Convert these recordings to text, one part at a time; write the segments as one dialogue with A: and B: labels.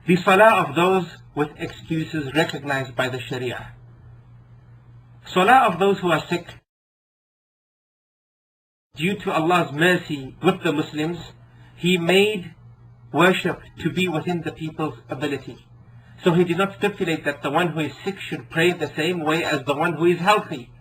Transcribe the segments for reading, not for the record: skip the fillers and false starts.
A: The salah of those with excuses recognized by the Sharia. Salah of those who are sick. Due to Allah's mercy with the Muslims, He made worship to be within the people's ability. So He did not stipulate that the one who is sick should pray the same way as the one who is healthy.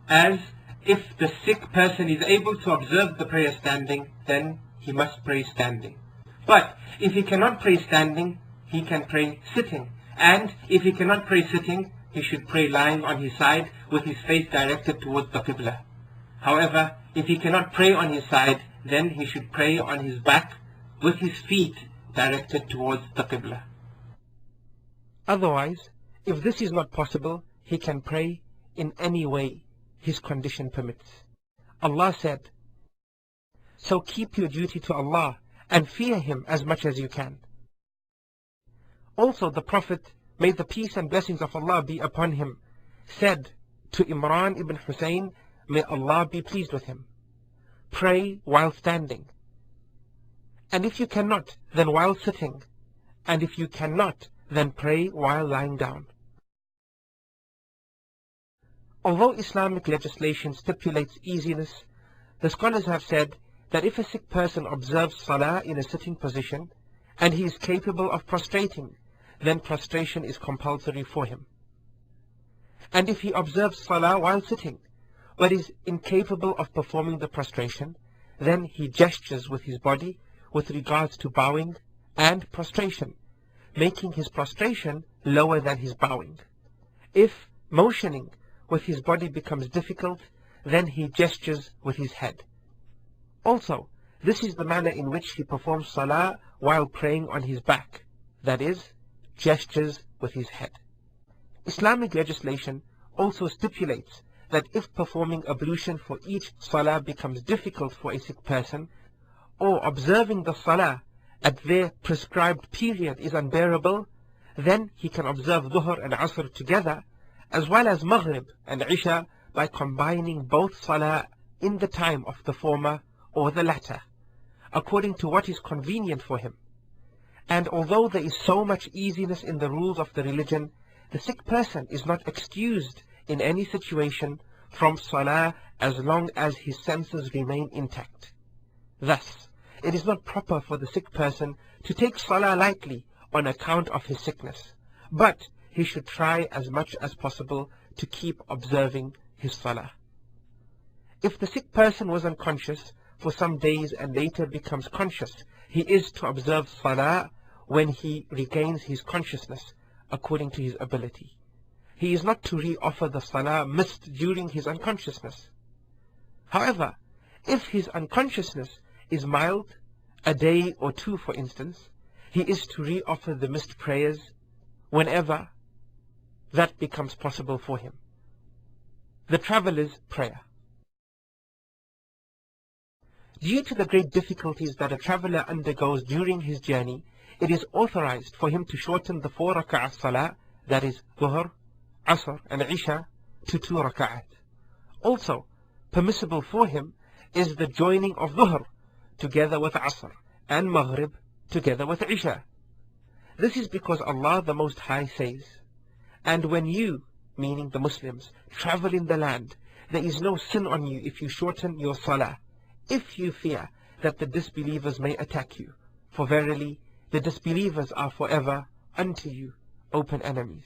A: As if the sick person is able to observe the prayer standing, then he must pray standing. But if he cannot pray standing, he can pray sitting. And if he cannot pray sitting, he should pray lying on his side with his face directed towards the Qibla. However, if he cannot pray on his side, then he should pray on his back with his feet directed towards the Qibla. Otherwise, if this is not possible, he can pray in any way his condition permits. Allah said, "So keep your duty to Allah and fear Him as much as you can." Also the Prophet, may the peace and blessings of Allah be upon him, said to Imran ibn Hussein, may Allah be pleased with him, "Pray while standing. And if you cannot, then while sitting. And if you cannot, then pray while lying down." Although Islamic legislation stipulates easiness, the scholars have said that if a sick person observes salah in a sitting position and he is capable of prostrating, then prostration is compulsory for him. And if he observes salah while sitting but is incapable of performing the prostration, then he gestures with his body with regards to bowing and prostration, making his prostration lower than his bowing. If motioning with his body becomes difficult, then he gestures with his head. Also, this is the manner in which he performs salah while praying on his back, that is, gestures with his head. Islamic legislation also stipulates that if performing ablution for each salah becomes difficult for a sick person, or observing the salah at their prescribed period is unbearable, then he can observe Dhuhr and Asr together, as well as Maghrib and Isha, by combining both salah in the time of the former or the latter, according to what is convenient for him. And although there is so much easiness in the rules of the religion, the sick person is not excused in any situation from salah as long as his senses remain intact. Thus, it is not proper for the sick person to take salah lightly on account of his sickness, but he should try as much as possible to keep observing his salah. If the sick person was unconscious for some days and later becomes conscious, he is to observe salah when he regains his consciousness according to his ability. He is not to re-offer the salah missed during his unconsciousness. However, if his unconsciousness is mild, a day or two for instance, he is to re-offer the missed prayers whenever that becomes possible for him. The traveler's prayer. Due to the great difficulties that a traveler undergoes during his journey, it is authorized for him to shorten the 4 rak'ah salah, that is Dhuhr, Asr and Isha, to 2 rak'at. Also, permissible for him is the joining of Dhuhr together with Asr and Maghrib together with Isha. This is because Allah the Most High says, "And when you," meaning the Muslims, "travel in the land, there is no sin on you if you shorten your salah, if you fear that the disbelievers may attack you. For verily, the disbelievers are forever unto you open enemies."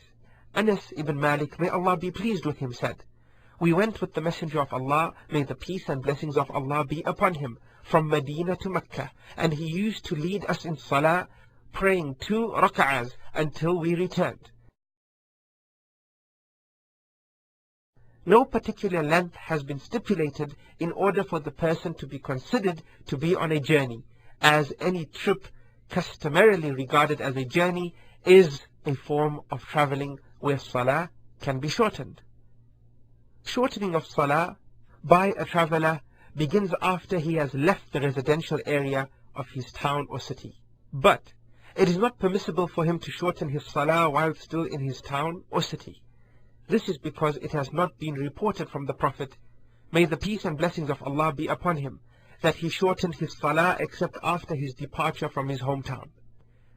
A: Anas ibn Malik, may Allah be pleased with him, said, "We went with the Messenger of Allah, may the peace and blessings of Allah be upon him, from Medina to Mecca, and he used to lead us in salah, praying 2 rak'ahs until we returned. No particular length has been stipulated in order for the person to be considered to be on a journey, as any trip customarily regarded as a journey is a form of traveling where salah can be shortened. Shortening of salah by a traveler begins after he has left the residential area of his town or city. But it is not permissible for him to shorten his salah while still in his town or city. This is because it has not been reported from the Prophet, may the peace and blessings of Allah be upon him, that he shortened his salah except after his departure from his hometown.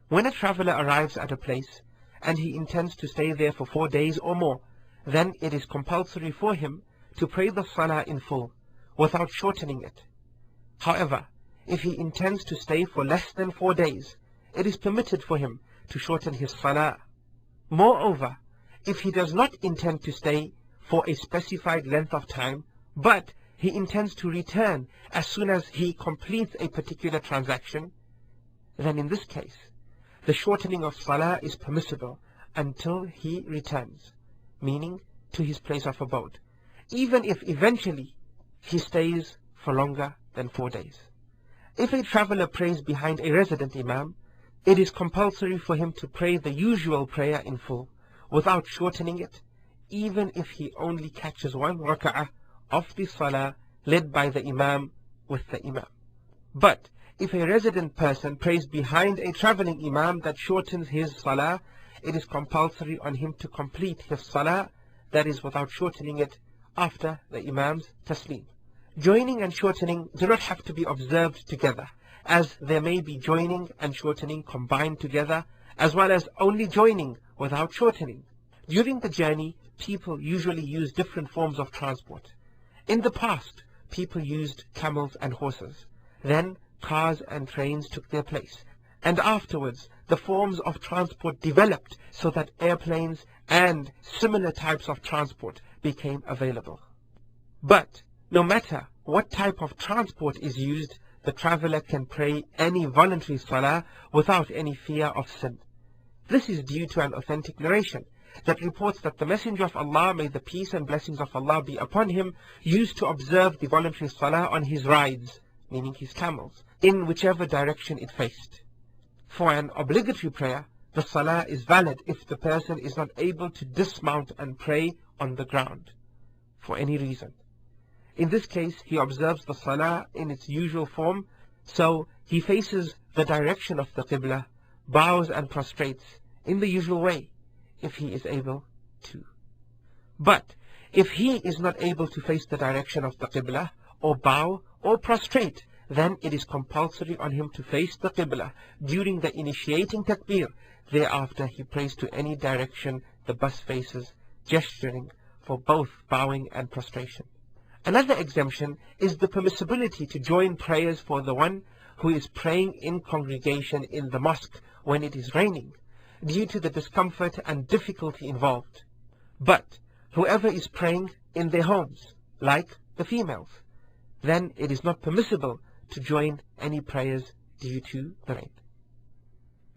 A: When a traveler arrives at a place and he intends to stay there for 4 days or more, then it is compulsory for him to pray the salah in full, without shortening it. However, if he intends to stay for less than 4 days, it is permitted for him to shorten his salah. Moreover, if he does not intend to stay for a specified length of time, but he intends to return as soon as he completes a particular transaction, then in this case, the shortening of salah is permissible until he returns, meaning to his place of abode, even if eventually he stays for longer than 4 days. If a traveler prays behind a resident imam, it is compulsory for him to pray the usual prayer in full, without shortening it, even if he only catches 1 raka'ah of the salah led by the imam with the imam. But if a resident person prays behind a traveling imam that shortens his salah, it is compulsory on him to complete his salah, that is without shortening it, after the imam's taslim. Joining and shortening do not have to be observed together, as there may be joining and shortening combined together, as well as only joining without shortening. During the journey, people usually use different forms of transport. In the past, people used camels and horses. Then cars and trains took their place. And afterwards, the forms of transport developed so that airplanes and similar types of transport became available. But no matter what type of transport is used, the traveler can pray any voluntary salah without any fear of sin. This is due to an authentic narration that reports that the Messenger of Allah, may the peace and blessings of Allah be upon him, used to observe the voluntary salah on his rides, meaning his camels, in whichever direction it faced. For an obligatory prayer, the salah is valid if the person is not able to dismount and pray on the ground for any reason. In this case, he observes the salah in its usual form, so he faces the direction of the Qibla, bows and prostrates in the usual way, if he is able to. But if he is not able to face the direction of the Qibla, or bow, or prostrate, then it is compulsory on him to face the Qibla during the initiating takbir. Thereafter he prays to any direction the bus faces, gesturing for both bowing and prostration. Another exemption is the permissibility to join prayers for the one who is praying in congregation in the mosque when it is raining, due to the discomfort and difficulty involved. But whoever is praying in their homes, like the females, then it is not permissible to join any prayers due to the rain.